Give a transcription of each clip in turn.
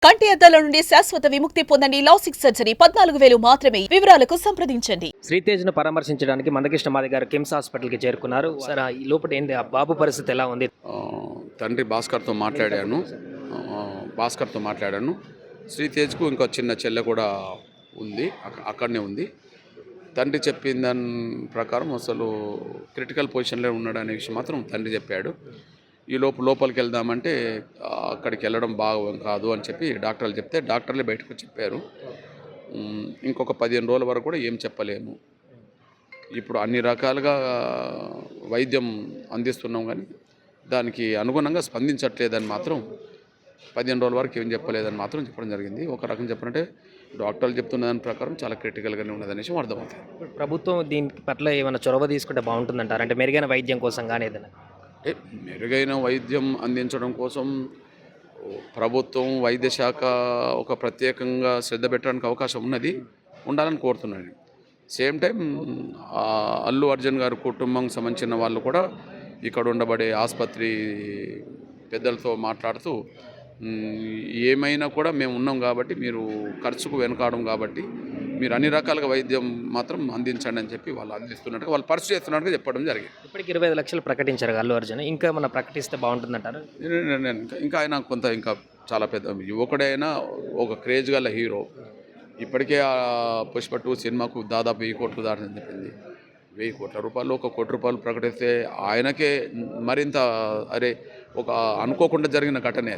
కంటి అద్దాల నుండి శాశ్వత విముక్తి పొందండి. లాసిక్ సర్జరీ 14,000 మాత్రమే. వివరాలకు సంప్రదించండి. శ్రీతేజ్ను పరామర్శించడానికి మందకృష్ణ మాది గారు కిమ్స్ హాస్పిటల్కి చేరుకున్నారు. సార్ ఈ లోపల ఏంది ఆ బాబు పరిస్థితి ఎలా ఉంది? తండ్రి భాస్కర్తో మాట్లాడాను. శ్రీతేజ్కు ఇంకో చిన్న చెల్లె కూడా ఉంది, అక్కడనే ఉంది. తండ్రి చెప్పిన దాని ప్రకారం అసలు క్రిటికల్ పొజిషన్లో ఉన్నాడు అనే విషయం మాత్రం తండ్రి చెప్పాడు. ఈ లోపలికి వెళ్దామంటే అక్కడికి వెళ్ళడం బాగా కాదు అని చెప్పి డాక్టర్లు చెప్తే డాక్టర్లే బయటకు చెప్పారు. ఇంకొక 15 రోజుల వరకు కూడా ఏం చెప్పలేము. ఇప్పుడు అన్ని రకాలుగా వైద్యం అందిస్తున్నాం కానీ దానికి అనుగుణంగా స్పందించట్లేదని మాత్రం 15 రోజుల వరకు ఏం చెప్పలేదని మాత్రం చెప్పడం జరిగింది. ఒక రకం చెప్పాలంటే డాక్టర్లు చెప్తున్న దాని ప్రకారం చాలా క్రిటికల్గానే ఉన్నదనే విషయం అర్థమవుతుంది. ప్రభుత్వం దీని పట్ల ఏమైనా చొరవ తీసుకుంటే బాగుంటుందంటారు, అంటే మెరుగైన వైద్యం కోసం కానీ ఏదైనా? అంటే మెరుగైన వైద్యం అందించడం కోసం ప్రభుత్వం వైద్య శాఖ ఒక ప్రత్యేకంగా శ్రద్ధ పెట్టడానికి అవకాశం ఉండాలని కోరుతున్నాను. సేమ్ టైం అల్లు అర్జున్ గారి కుటుంబం సంబంధించిన వాళ్ళు కూడా ఇక్కడ ఉండబడే ఆసుపత్రి పెద్దలతో మాట్లాడుతూ ఏమైనా కూడా మేము ఉన్నాం కాబట్టి మీరు ఖర్చుకు వెనకాడం కాబట్టి మీరు అన్ని రకాలుగా వైద్యం మాత్రం అందించండి అని చెప్పి వాళ్ళు అందిస్తున్నట్టుగా వాళ్ళు పరిస్థితి చేస్తున్నట్టుగా చెప్పడం జరిగింది. ఇప్పటికి 25 లక్షలు ప్రకటించారు అల్లు అర్జున్, ఇంకా మనం ప్రకటిస్తే బాగుంటుందంటారు? ఇంకా ఆయన ఇంకా చాలా పెద్ద యువకుడైనా ఒక క్రేజ్ గల హీరో. ఇప్పటికే పుష్ప 2 సినిమాకు దాదాపు 1000 కోట్లు దాటని చెప్పింది. 1000 కోట్ల రూపాయలు, 1 కోటి రూపాయలు ప్రకటిస్తే ఆయనకే మరింత ఒక అనుకోకుండా జరిగిన ఘటనే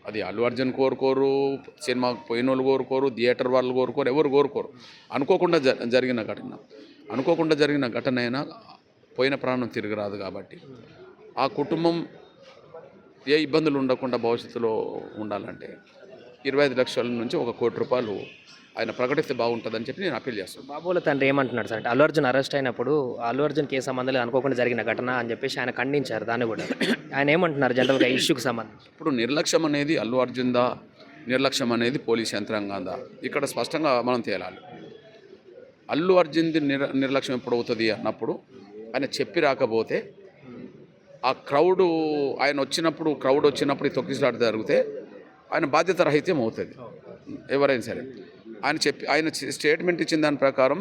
అది. అల్లు అర్జున్ కోరుకోరు, సినిమాకు పోయిన వాళ్ళు కోరుకోరు, థియేటర్ వాళ్ళు కోరుకోరు, ఎవరు కోరుకోరు. అనుకోకుండా జరిగిన ఘటన అయినా పోయిన ప్రాణం తిరిగి రాదు కాబట్టి ఆ కుటుంబం ఏ ఇబ్బందులు ఉండకుండా భవిష్యత్తులో ఉండాలంటే 25 లక్షల నుంచి 1 కోటి రూపాయలు ఆయన ప్రకటిస్తే బాగుంటుందని చెప్పి నేను అప్పీల్ చేస్తాను. బాబుల తండ్రి ఏమంటున్నాడు సార్ అంటే అల్లు అర్జున్ అరెస్ట్ అయినప్పుడు అల్లు అర్జున్ కేసు సంబంధాలు అనుకోకుండా జరిగిన ఘటన అని చెప్పేసి ఆయన ఖండించారు. దాన్ని కూడా ఆయన ఏమంటున్నారు జనరల్గా ఇష్యూకి సంబంధించి? ఇప్పుడు నిర్లక్ష్యం అనేది అల్లు అర్జున్దా, నిర్లక్ష్యం అనేది పోలీస్ యంత్రాంగందా, ఇక్కడ స్పష్టంగా మనం తేలాలి. అల్లు అర్జున్ది నిర్లక్ష్యం ఎప్పుడు అవుతుంది అన్నప్పుడు ఆయన చెప్పి రాకపోతే ఆ క్రౌడ్ వచ్చినప్పుడు ఈ తొక్కిసలాట జరిగితే ఆయన బాధ్యత రహిత్యం అవుతుంది ఎవరైనా సరే. ఆయన స్టేట్మెంట్ ఇచ్చిన దాని ప్రకారం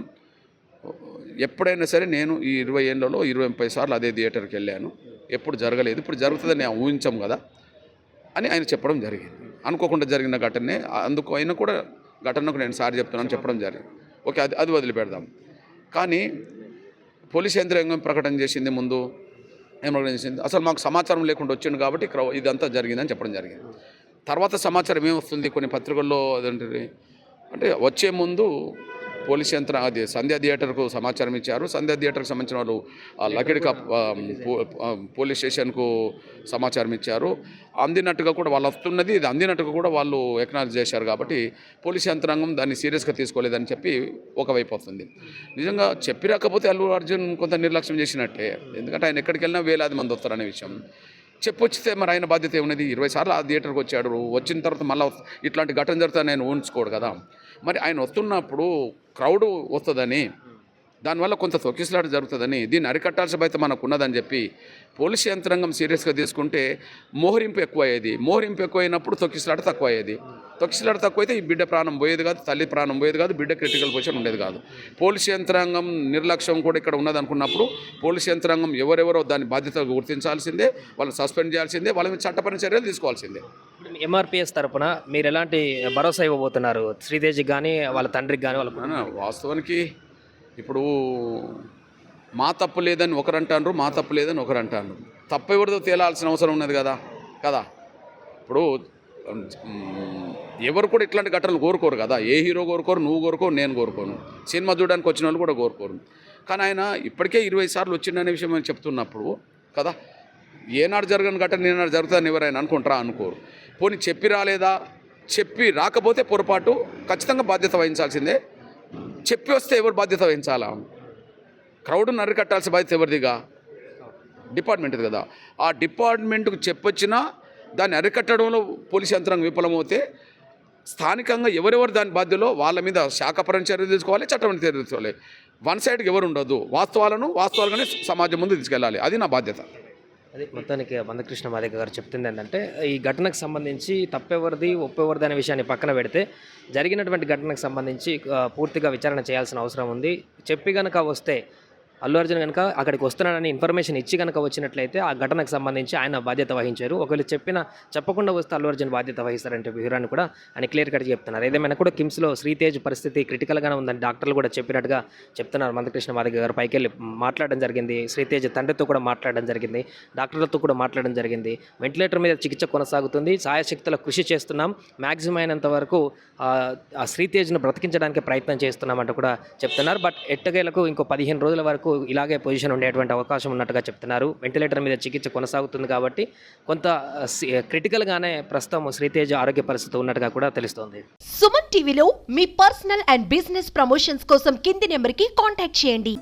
ఎప్పుడైనా సరే నేను ఈ 20 ఏళ్లలో 20-30 సార్లు అదే థియేటర్కి వెళ్ళాను, ఎప్పుడు జరగలేదు, ఇప్పుడు జరుగుతుందని నేను ఊహించాం కదా అని ఆయన చెప్పడం జరిగింది. అనుకోకుండా జరిగిన ఘటనే, అందుకు అయినా కూడా ఘటనకు నేను సారి చెప్తున్నాను చెప్పడం జరిగింది. ఓకే, అది వదిలిపెడదాం. కానీ పోలీస్ యంత్రాంగం ప్రకటన చేసింది ముందు ఏం ప్రకటన చేసింది, అసలు మాకు సమాచారం లేకుండా వచ్చింది కాబట్టి ఇదంతా జరిగిందని చెప్పడం జరిగింది. తర్వాత సమాచారం ఏమొస్తుంది కొన్ని పత్రికల్లో అంటే వచ్చే ముందు పోలీస్ యంత్రం సంధ్యా థియేటర్కు సమాచారం ఇచ్చారు. సంధ్యా థియేటర్కి సంబంధించిన వాళ్ళు లకిడికా పోలీస్ స్టేషన్కు సమాచారం ఇచ్చారు. అందినట్టుగా కూడా వాళ్ళు వస్తున్నది, ఇది అందినట్టుగా కూడా వాళ్ళు ఎక్నాలజ్ చేశారు. కాబట్టి పోలీస్ యంత్రాంగం దాన్ని సీరియస్గా తీసుకోలేదని చెప్పి ఒకవైపు వస్తుంది. నిజంగా చెప్పి రాకపోతే అల్లు అర్జున్ కొంత నిర్లక్ష్యం చేసినట్టే. ఎందుకంటే ఆయన ఎక్కడికి వెళ్ళినా వేలాది మంది వస్తారనే విషయం చెప్పొచ్చితే మరి ఆయన బాధ్యత ఏమున్నది? 20 సార్లు ఆ థియేటర్కి వచ్చాడు, వచ్చిన తర్వాత మళ్ళీ ఇట్లాంటి ఘటన జరుగుతుందని ఆయన ఊహించుకోడు కదా. మరి ఆయన వస్తున్నప్పుడు క్రౌడ్ వస్తుందని, దానివల్ల కొంత తొక్కిసలాట జరుగుతుందని, దీన్ని అరికట్టాల్సిన బాధ్యత మనకు ఉన్నదని చెప్పి పోలీస్ యంత్రాంగం సీరియస్గా తీసుకుంటే మోహరింపు ఎక్కువైనప్పుడు తొక్కిసలాట తక్కువయ్యేది. తొక్కిసలాట తక్కువైతే ఈ బిడ్డ ప్రాణం పోయేది కాదు, తల్లి ప్రాణం పోయేది కాదు, బిడ్డ క్రిటికల్ పొజిషన్ ఉండేది కాదు. పోలీస్ యంత్రాంగం నిర్లక్ష్యం కూడా ఇక్కడ ఉన్నదనుకున్నప్పుడు పోలీస్ యంత్రాంగం ఎవరెవరో దాని బాధ్యత గుర్తించాల్సిందే, వాళ్ళని సస్పెండ్ చేయాల్సిందే, వాళ్ళ మీద చట్టపరమైన చర్యలు తీసుకోవాల్సిందే. ఎంఆర్పిఎస్ తరఫున మీరు ఎలాంటి భరోసా ఇవ్వబోతున్నారు శ్రీతేజ్కి కానీ వాళ్ళ తండ్రికి కానీ? వాస్తవానికి ఇప్పుడు మా తప్పు లేదని ఒకరు అంటారు, మా తప్పు లేదని ఒకరు అంటారు. తప్పు ఎవరిదో తేలాల్సిన అవసరం ఉన్నది కదా. ఇప్పుడు ఎవరు కూడా ఇట్లాంటి ఘటనలు కోరుకోరు కదా. ఏ హీరో కోరుకోరు, నువ్వు కోరుకోరు, నేను కోరుకోను, సినిమా చూడడానికి వచ్చిన వాళ్ళు కూడా కోరుకోరు. కానీ ఆయన ఇప్పటికే 20 సార్లు వచ్చిందనే విషయం నేను చెప్తున్నప్పుడు కదా, ఏనాడు జరగని ఘటన ఏనాడు జరుగుతుందని ఎవరైనా అనుకోరు. పోనీ చెప్పి రాలేదా, చెప్పి రాకపోతే పొరపాటు, ఖచ్చితంగా బాధ్యత వహించాల్సిందే. చెప్పి వస్తే ఎవరు బాధ్యత వహించాలా? క్రౌడ్ను అరికట్టాల్సిన బాధ్యత ఎవరిదిగా? డిపార్ట్మెంట్ది కదా. ఆ డిపార్ట్మెంట్కు చెప్పొచ్చినా దాన్ని అరికట్టడంలో పోలీస్ యంత్రాంగం విఫలమవుతే స్థానికంగా ఎవరెవరు దాని బాధ్యతలో వాళ్ళ మీద శాఖపరమైన చర్యలు తీసుకోవాలి, చట్టపరమైన చర్యలు తీసుకోవాలి. వన్ సైడ్కి ఎవరు ఉండదు. వాస్తవాలుగానే సమాజం ముందు తీసుకెళ్ళాలి. అది నా బాధ్యత. అదే మొత్తానికి మందకృష్ణ మాదిగ గారు చెప్తుంది ఏంటంటే ఈ ఘటనకు సంబంధించి తప్పెవరిది ఒప్పెవరిది అనే విషయాన్ని పక్కన పెడితే జరిగినటువంటి ఘటనకు సంబంధించి పూర్తిగా విచారణ చేయాల్సిన అవసరం ఉంది. చెప్పి కనుక వస్తే అల్లు అర్జున్ కనుక అక్కడికి వస్తున్నాడని ఇన్ఫర్మేషన్ ఇచ్చి కనుక వచ్చినట్లయితే ఆ ఘటనకు సంబంధించి ఆయన బాధ్యత వహించారు. ఒకవేళ చెప్పకుండా వస్తే అల్లు అర్జున్ బాధ్యత వహిస్తారంటే వివరాన్ని కూడా ఆయన క్లియర్ కట్ చెప్తున్నారు. ఏదేమైనా కూడా కిమ్స్లో శ్రీతేజ్ పరిస్థితి క్రిటికల్గానే ఉందని డాక్టర్లు కూడా చెప్పినట్టుగా చెప్తున్నారు. మందకృష్ణ మాదిగ గారు పైకి వెళ్ళి మాట్లాడడం జరిగింది. శ్రీతేజ్ తండ్రితో కూడా మాట్లాడడం జరిగింది. డాక్టర్లతో కూడా మాట్లాడడం జరిగింది. వెంటిలేటర్ మీద చికిత్స కొనసాగుతుంది. సాయశక్తుల కృషి చేస్తున్నాం. మ్యాక్సిమం అయినంత వరకు ఆ శ్రీతేజ్ను బ్రతికించడానికి ప్రయత్నం చేస్తున్నామంటూ కూడా చెప్తున్నారు. బట్ ఎట్టకేలకు ఇంకో 15 రోజుల వరకు ఇలాగే పొజిషన్ ఉండేటువంటి అవకాశం ఉన్నట్టుగా చెప్తున్నారు. వెంటిలేటర్ మీద చికిత్స కొనసాగుతుంది కాబట్టి కొంత క్రిటికల్గానే ప్రస్తుతం శ్రీతేజ్ ఆరోగ్య పరిస్థితి ఉన్నట్టుగా కూడా తెలుస్తోంది. సుమన్ టీవీలో మీ పర్సనల్ అండ్ బిజినెస్ ప్రమోషన్స్ కోసం కింది నెంబర్కి కాంటాక్ట్ చేయండి.